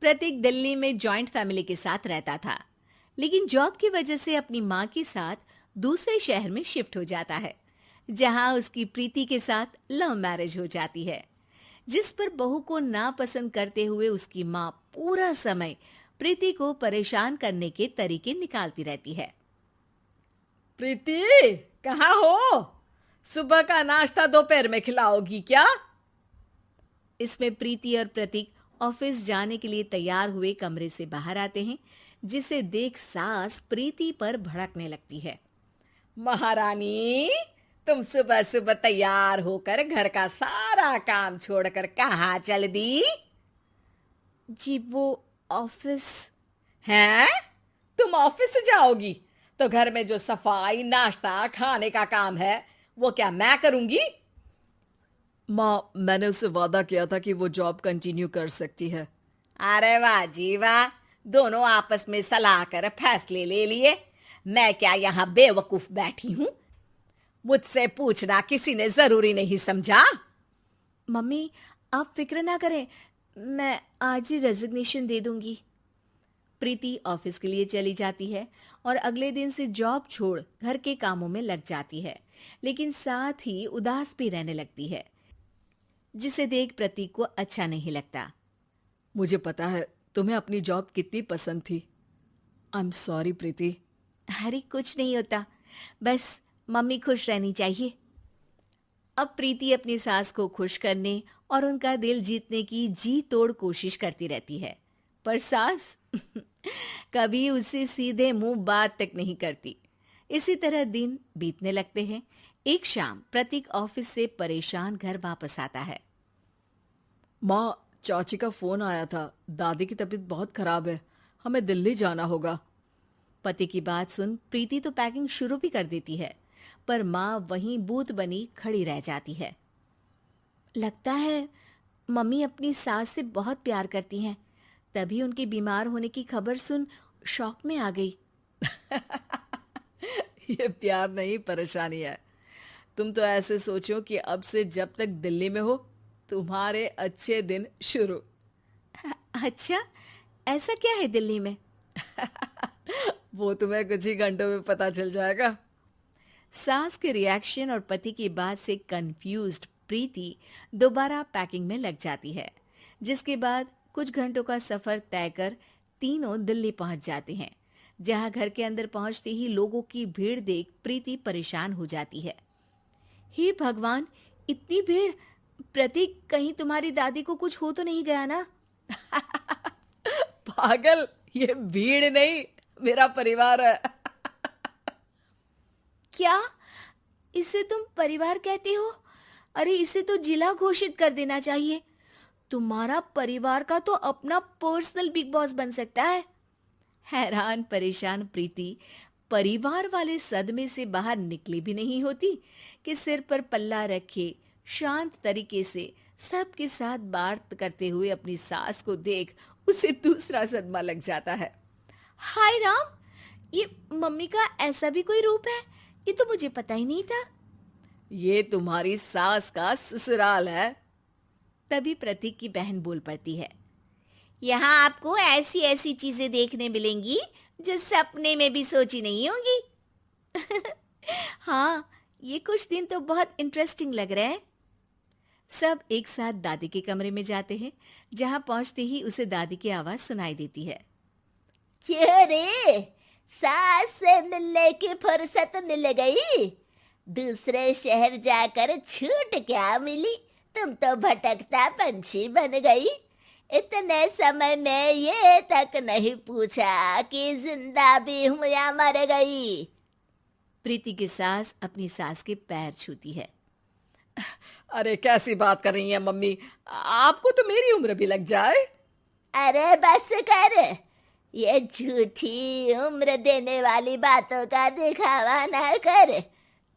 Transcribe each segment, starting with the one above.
प्रतीक दिल्ली में joint family के साथ रहता था, लेकिन जॉब की वजह से अपनी माँ के साथ दूसरे शहर में शिफ्ट हो जाता है, जहाँ उसकी प्रीति के साथ लव मैरिज हो जाती है, जिस पर बहू को नापसंद करते हुए उसकी माँ पूरा समय प्रीति को परेशान करने के तरीके निकालती रहती है। प्रीति, कहाँ हो? सुबह का नाश्ता दोपहर में खिलाओगी क्या? इसमें प्रीति और प्रतीक ऑफिस जाने के लिए तैयार हुए कमरे से बाहर आते हैं, जिसे देख सास प्रीति पर भड़कने लगती है। महारानी, तुम सुबह सुबह तैयार होकर घर का सारा काम छोड़कर कहाँ चल दी? जी वो ऑफिस। हैं? तुम ऑफिस जाओगी तो घर में जो सफाई, नाश्ता, खाने का काम है वो क्या मैं करूंगी? माँ, मैंने उससे वादा किया था कि वो जॉब कंटिन्यू कर सकती है। अरे वाह जी वाह, दोनों आपस में सलाह कर फैसले ले लिए। मैं क्या यहाँ बेवकूफ बैठी हूँ? मुझसे पूछना किसी ने जरूरी नहीं समझा? मम्मी, आप फिक्र ना करें, मैं आज ही रेजिग्नेशन दे दूंगी। प्रीति ऑफिस के लिए चली जाती है और अगले दिन से जॉब छोड़ घर के कामों में लग जाती है, लेकिन साथ ही उदास भी रहने लगती है, जिसे देख प्रतीक को अच्छा नहीं लगता। मुझे पता है तुम्हें अपनी जॉब कितनी पसंद थी। आई एम सॉरी प्रीति। अरे कुछ नहीं होता, बस मम्मी खुश रहनी चाहिए। अब प्रीति अपनी सास को खुश करने और उनका दिल जीतने की जी तोड़ कोशिश करती रहती है, पर सास कभी उससे सीधे मुंह बात तक नहीं करती। इसी तरह दिन बीतने लगते हैं। एक शाम प्रतीक ऑफिस से परेशान घर वापस आता है। माँ, चाची का फोन आया था। दादी की तबीयत बहुत खराब है, हमें दिल्ली जाना होगा। पति की बात सुन प्रीति तो पैकिंग शुरू भी कर देती है, पर माँ वहीं बूत बनी खड़ी रह जाती है। लगता है मम्मी अपनी सास से बहुत प्यार करती हैं, तभी उनके बीमार होने की खबर सुन शॉक में आ गई। ये प्यार नहीं, परेशानी है। तुम तो ऐसे सोचो कि अब से जब तक दिल्ली में हो तुम्हारे अच्छे दिन शुरू। अच्छा, ऐसा क्या है दिल्ली में? वो तुम्हें कुछ ही घंटों में पता चल जाएगा। सास के रिएक्शन और पति की बात से कंफ्यूज्ड प्रीति दोबारा पैकिंग में लग जाती है, जिसके बाद कुछ घंटों का सफर तय कर तीनों दिल्ली पहुंच जाते हैं, जहां घर के अंदर पहुंचते ही लोगों की भीड़ देख प्रीति परेशान हो जाती है। हे भगवान, इतनी भीड़! प्रतीक, कहीं तुम्हारी दादी को कुछ हो तो नहीं गया ना? पागल, ये भीड़ नहीं, मेरा परिवार है। क्या? इसे तुम परिवार कहते हो? अरे इसे तो जिला घोषित कर देना चाहिए। तुम्हारा परिवार का तो अपना पर्सनल बिग बॉस बन सकता है। हैरान परेशान प्रीति परिवार वाले सदमे से बाहर निकली भी नहीं होती कि सिर पर पल्ला रखे शांत तरीके से सबके साथ बात करते हुए अपनी सास को देख उसे दूसरा सदमा लग जाता है। हाय राम, ये मम्मी का ऐसा भी कोई रूप है? ये तो मुझे पता ही नहीं था। ये तुम्हारी सास का ससुराल है। तभी प्रतीक की बहन बोल पड़ती है, यहाँ आपको ऐसी ऐसी चीजें देखने मिलेंगी जो सपने में भी सोची नहीं होंगी। हाँ, ये कुछ दिन तो बहुत इंटरेस्टिंग लग रहा है। सब एक साथ दादी के कमरे में जाते हैं, जहां पहुंचते ही उसे दादी की आवाज सुनाई देती है। क्यों रे, सास से मिलने की फुर्सत मिल गई? दूसरे शहर जाकर छूट क्या मिली? तुम तो भटकता पंछी बन गई। इतने समय में ये तक नहीं पूछा कि जिंदा भी हूं या मर गई। प्रीति की सास अपनी सास के पैर छूती है। अरे कैसी बात कर रही है मम्मी, आपको तो मेरी उम्र भी लग जाए। अरे बस कर, ये झूठी उम्र देने वाली बातों का दिखावा ना कर।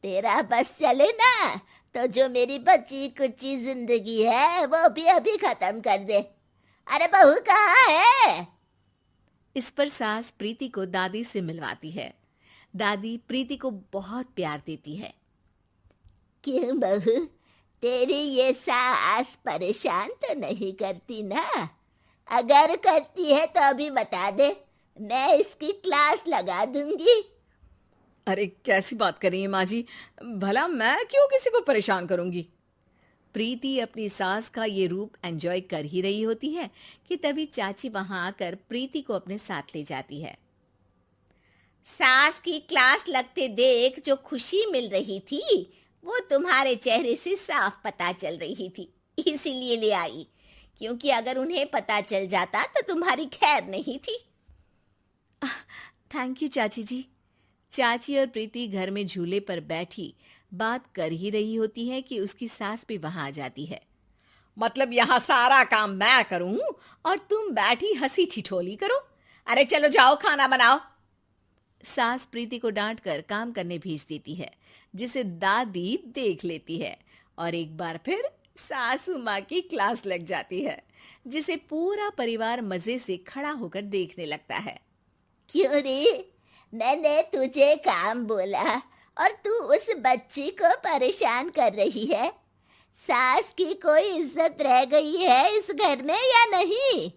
तेरा बस चले ना तो जो मेरी बची कुची जिंदगी है वो भी अभी खत्म कर दे। अरे बहू कहाँ है? इस पर सास प्रीति को दादी से मिलवाती है। दादी प्रीति को बहुत प्यार देती है। क्यों बहू, तेरी ये सास परेशान तो नहीं करती ना? अगर करती है तो अभी बता दे, मैं इसकी क्लास लगा दूंगी। अरे कैसी बात कर रही हैं माँ जी, भला मैं क्यों किसी को परेशान करूंगी। प्रीति अपनी सास का ये रूप एंजॉय कर ही रही होती है कि तभी चाची वहां आकर प्रीति को अपने साथ ले जाती है। सास की क्लास लगते देख जो खुशी मिल रही थी वो तुम्हारे चेहरे से साफ पता चल रही थी, इसीलिए ले आई। क्योंकि अगर उन्हें पता चल जाता तो तुम्हारी खैर नहीं थी। थैंक यू चाची जी। चाची और प्रीति घर में झूले पर बैठी बात कर ही रही होती है कि उसकी सास भी वहां आ जाती है। मतलब यहाँ सारा काम मैं करूं और तुम बैठी हंसी ठिठोली करो? अरे चलो जाओ, खाना बनाओ। सास प्रीति को डांट कर काम करने भेज देती है, जिसे दादी देख लेती है और एक बार फिर सासू माँ की क्लास लग जाती है, जिसे पूरा परिवार मजे से खड़ा होकर देखने लगता है। क्यों रे, मैंने तुझे काम बोला और तू उस बच्ची को परेशान कर रही है। सास की कोई इज्जत रह गई है इस घर में या नहीं?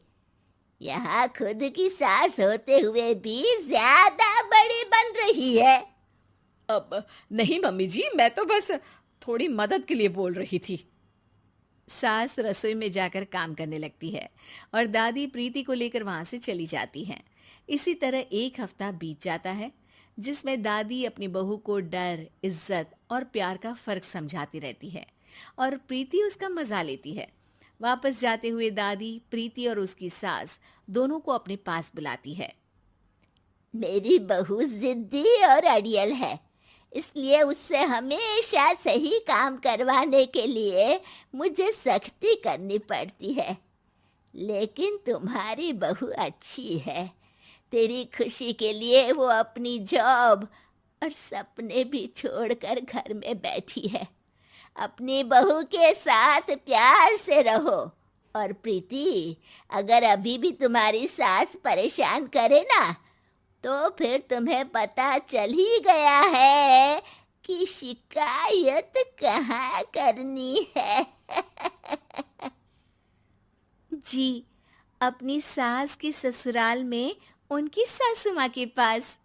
यहाँ खुद की सास होते हुए भी ज्यादा बड़ी बन रही है। अब नहीं मम्मी जी, मैं तो बस थोड़ी मदद के लिए बोल रही थी। सास रसोई में जाकर काम करने लगती है और दादी प्रीति को लेकर वहां से चली जाती हैं। इसी तरह एक हफ्ता बीत जाता है, जिसमें दादी अपनी बहू को डर, इज्जत और प्यार का फर्क समझाती रहती है और प्रीति उसका मजा लेती है। वापस जाते हुए दादी प्रीति और उसकी सास दोनों को अपने पास बुलाती है। मेरी बहू जिद्दी और अड़ियल है, इसलिए उससे हमेशा सही काम करवाने के लिए मुझे सख्ती करनी पड़ती है। लेकिन तुम्हारी बहू अच्छी है, तेरी खुशी के लिए वो अपनी जॉब और सपने भी छोड़कर घर में बैठी है। अपनी बहू के साथ प्यार से रहो। और प्रीति, अगर अभी भी तुम्हारी सास परेशान करे ना, तो फिर तुम्हें पता चल ही गया है कि शिकायत कहाँ करनी है। जी, अपनी सास के ससुराल में उनकी सासू माँ के पास।